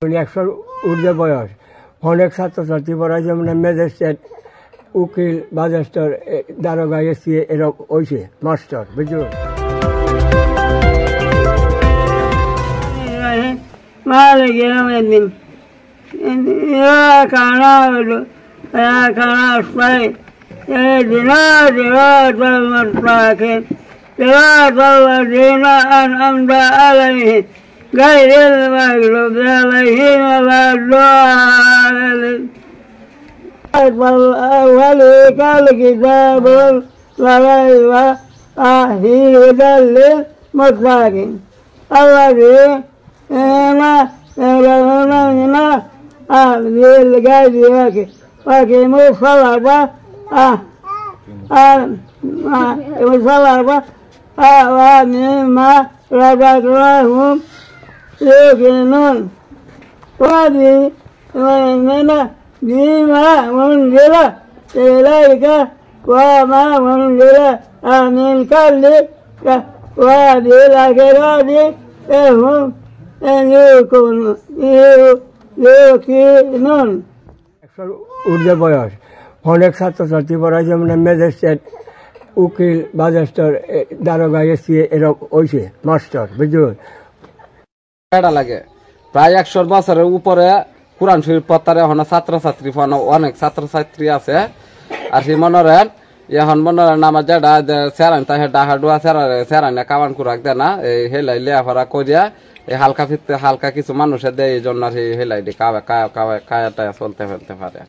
100 ঊর্ধ্বে বয়স অনেক ছাত্রছাত্রী পড়ায়, যেমন ম্যাজিস্ট্রেট, উকিল, বাজাস্টর, দারোগা, এসি, এরকম হয়েছে মাস্টার, বুঝলো। غير المغلوب عليهم ولا الضالين. الأول كالكتاب لا ريب فيه هدى للمتقين الذين يؤمنون من هذه الغيبيات ويقيموا الصلاة ومما رزقناهم يوقنون ويؤمنون بما أنزل إليك وما أنزل من قبلك وبالآخرة هم يوقنون। ঊর্ধ্বে বয়স অনেক ছাত্রছাত্রী পড়ায়, যেমন ম্যাজিস্ট্রেট, উকিল, বাজাস্টর, দারোগা, এসি, এরকম হয়েছে মাস্টার, বুঝলো। লাগে প্রায় 100 বছরের উপরে কোরআন শরীফ পড়তারে এখন ছাত্রছাত্রী অনেক ছাত্রছাত্রী আছে। আর সেই মনোরেন এখন মনোরেন আমার যেটা সেরান তাই ডাহা ডুয়া সেরানে কামান কুরাক দেয় না, এই হেলাই লেয়াফারা করিয়া এই হালকা কিছু মানুষের দেয়, এই জন্য সেই হেলাই দিয়ে কায়াটা চলতে ফেলতে পারে।